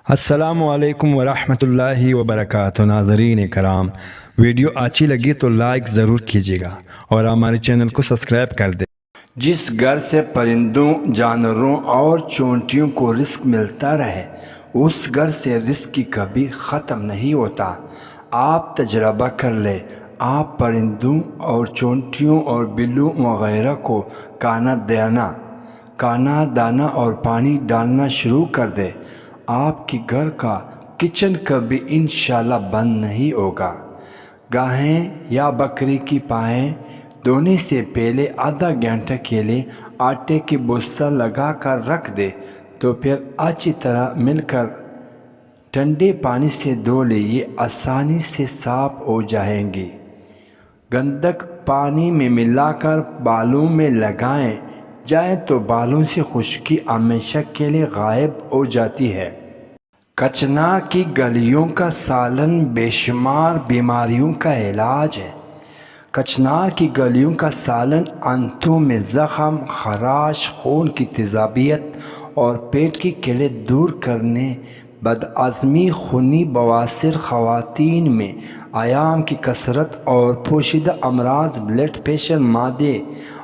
السلام علیکم ورحمۃ اللہ وبرکاتہ۔ ناظرین کرام، ویڈیو اچھی لگی تو لائک ضرور کیجیے گا اور ہمارے چینل کو سبسکرائب کر دیں۔ جس گھر سے پرندوں، جانوروں اور چونٹیوں کو رزق ملتا رہے، اس گھر سے رزق کی کبھی ختم نہیں ہوتا۔ آپ تجربہ کر لیں، آپ پرندوں اور چونٹیوں اور بلوں وغیرہ کو دانا اور پانی ڈالنا شروع کر دیں، آپ کے گھر کا کچن کبھی انشاءاللہ بند نہیں ہوگا۔ گائیں یا بکری کی پائیں دھونے سے پہلے آدھا گھنٹہ کے لیے آٹے کی بوسہ لگا کر رکھ دے تو پھر اچھی طرح مل کر ٹھنڈے پانی سے دھو لے، یہ آسانی سے صاف ہو جائیں گی۔ گندک پانی میں ملا کر بالوں میں لگائیں جائیں تو بالوں سے خشکی ہمیشہ کے لیے غائب ہو جاتی ہے۔ کچنار کی گلیوں کا سالن بے شمار بیماریوں کا علاج ہے۔ کچنار کی گلیوں کا سالن آنتوں میں زخم، خراش، خون کی تیزابیت اور پیٹ کی کیڑے دور کرنے، بدہضمی، خونی بواسیر، خواتین میں ایام کی کثرت اور پوشیدہ امراض، بلڈ پریشر، معدے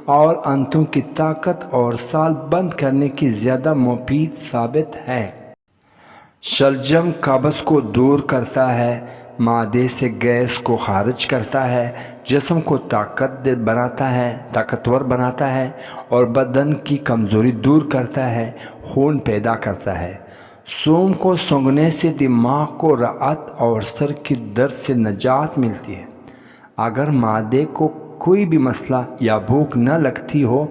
اور آنتوں کی طاقت اور سال بند کرنے کی زیادہ مفید ثابت ہے۔ شلجم قبض کو دور کرتا ہے، معدے سے گیس کو خارج کرتا ہے، جسم کو طاقتور بناتا ہے اور بدن کی کمزوری دور کرتا ہے، خون پیدا کرتا ہے۔ سونف کو سونگھنے سے دماغ کو راحت اور سر کی درد سے نجات ملتی ہے۔ اگر معدے کو کوئی بھی مسئلہ یا بھوک نہ لگتی ہو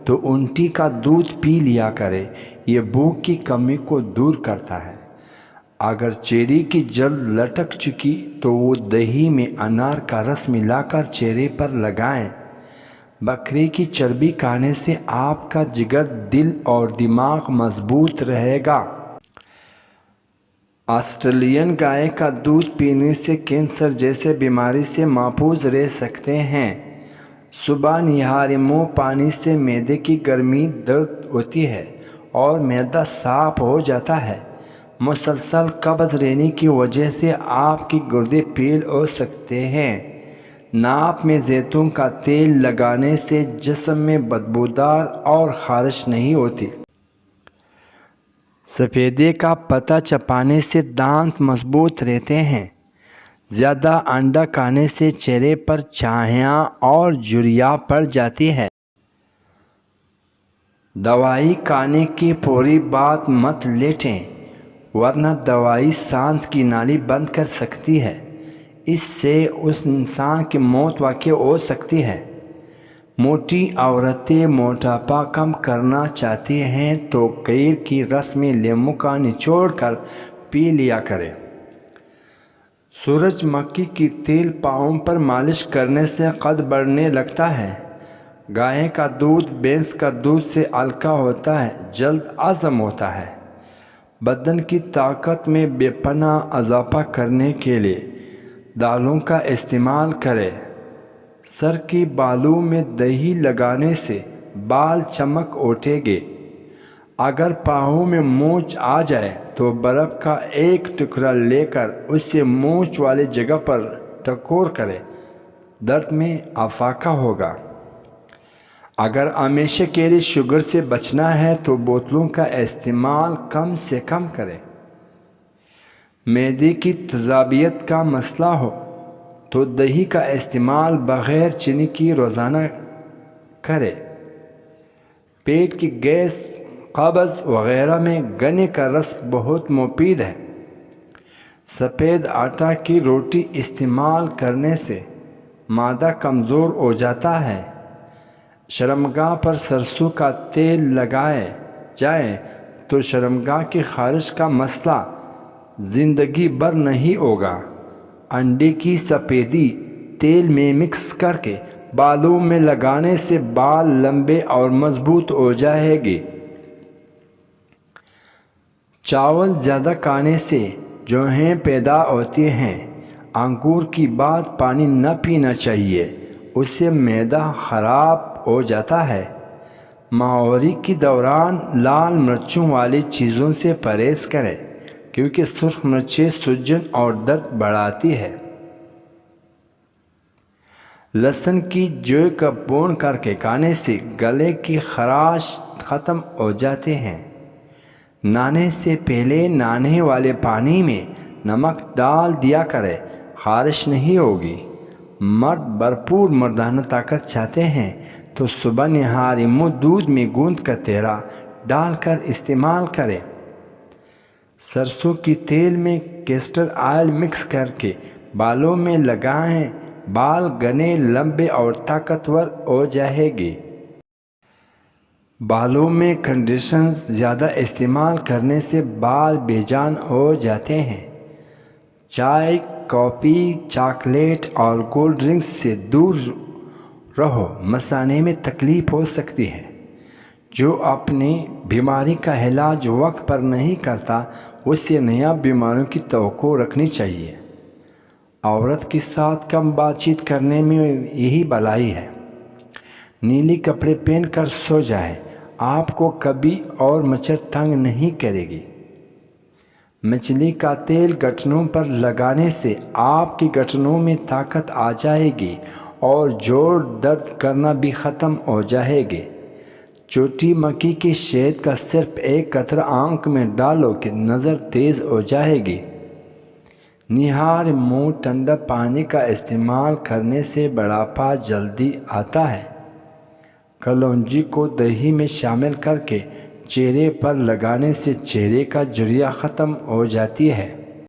تو اونٹی کا دودھ پی لیا کرے، یہ بھوک کی کمی کو دور کرتا ہے۔ اگر چہرے کی جلد لٹک چکی تو وہ دہی میں انار کا رس ملا کر چہرے پر لگائیں۔ بکری کی چربی کھانے سے آپ کا جگر، دل اور دماغ مضبوط رہے گا۔ آسٹریلین گائے کا دودھ پینے سے کینسر جیسے بیماری سے محفوظ رہ سکتے ہیں۔ صبح نہارے منہ پانی سے معدے کی گرمی دور ہوتی ہے اور معدہ صاف ہو جاتا ہے۔ مسلسل قبض رہنے کی وجہ سے آپ کے گردے فیل ہو سکتے ہیں۔ ناک میں زیتون کا تیل لگانے سے جسم میں بدبودار اور خارش نہیں ہوتی۔ سفیدے کا پتا چبانے سے دانت مضبوط رہتے ہیں۔ زیادہ انڈا کھانے سے چہرے پر چھائیاں اور جھریاں پڑ جاتی ہے۔ دوائی کھانے کے فوری بعد مت لیٹیں، ورنہ دوائی سانس کی نالی بند کر سکتی ہے، اس سے اس انسان کی موت واقع ہو سکتی ہے۔ موٹی عورتیں موٹاپا کم کرنا چاہتی ہیں تو کیر کی رس میں لیموں کا نچوڑ کر پی لیا کریں۔ سورج مکھی کی تیل پاؤں پر مالش کرنے سے قد بڑھنے لگتا ہے۔ گائے کا دودھ بھینس کا دودھ سے ہلکا ہوتا ہے، جلد ہضم ہوتا ہے۔ بدن کی طاقت میں بے پناہ اضافہ کرنے کے لیے دالوں کا استعمال کریں۔ سر کے بالوں میں دہی لگانے سے بال چمک اٹھیں گے۔ اگر پاؤں میں مونچھ آ جائے تو برف کا ایک ٹکڑا لے کر اسے مونچھ والی جگہ پر ٹکور کریں، درد میں افاقہ ہوگا۔ اگر ہمیشہ کے لیے شوگر سے بچنا ہے تو بوتلوں کا استعمال کم سے کم کریں۔ معدے کی تیزابیت کا مسئلہ ہو تو دہی کا استعمال بغیر چینی کی روزانہ کریں۔ پیٹ کی گیس، قبض وغیرہ میں گنے کا رس بہت مفید ہے۔ سفید آٹا کی روٹی استعمال کرنے سے معدہ کمزور ہو جاتا ہے۔ شرمگاہ پر سرسوں کا تیل لگائے جائے تو شرمگاہ کی خارش کا مسئلہ زندگی بھر نہیں ہوگا۔ انڈے کی سفیدی تیل میں مکس کر کے بالوں میں لگانے سے بال لمبے اور مضبوط ہو جائیں گے۔ چاول زیادہ کھانے سے جوہیں پیدا ہوتی ہیں۔ انگور کی بعد پانی نہ پینا چاہیے، اس سے معدہ خراب ہو جاتا ہے۔ ماہواری کے دوران لال مرچوں والی چیزوں سے پرہیز کریں کیونکہ سرخ مرچیں سوجن اور درد بڑھاتی ہے۔ لہسن کی جوئی کا بھون کر کے کھانے سے گلے کی خراش ختم ہو جاتے ہیں۔ نہانے سے پہلے نہانے والے پانی میں نمک ڈال دیا کرے، خارش نہیں ہوگی۔ مرد بھرپور مردانہ طاقت چاہتے ہیں تو صبح نہاری منہ دودھ میں گوندھ کر تیرا ڈال کر استعمال کریں۔ سرسوں کی تیل میں کیسٹر آئل مکس کر کے بالوں میں لگائیں، بال گھنے لمبے اور طاقتور ہو جائے گی۔ بالوں میں کنڈیشنر زیادہ استعمال کرنے سے بال بے جان ہو جاتے ہیں۔ چائے، کافی، چاکلیٹ اور کولڈ ڈرنکس سے دور رہو، مثانے میں تکلیف ہو سکتی ہے۔ جو اپنی بیماری کا علاج وقت پر نہیں کرتا اسے نیا بیماریوں کی توقع رکھنی چاہیے۔ عورت کے ساتھ کم بات چیت کرنے میں یہی بھلائی ہے۔ نیلے کپڑے پہن کر سو جائیں، آپ کو کبھی اور مچھر تنگ نہیں کرے گی۔ مچھلی کا تیل گھٹنوں پر لگانے سے آپ کے گھٹنوں میں طاقت آ جائے گی اور جوڑ درد کرنا بھی ختم ہو جائے گے۔ چھوٹی مکھی کی شہد کا صرف ایک قطرہ آنکھ میں ڈالو کہ نظر تیز ہو جائے گی۔ نہار منہ ٹھنڈا پانی کا استعمال کرنے سے بڑھاپا جلدی آتا ہے۔ کلونجی کو دہی میں شامل کر کے چہرے پر لگانے سے چہرے کا جھریاں ختم ہو جاتی ہے۔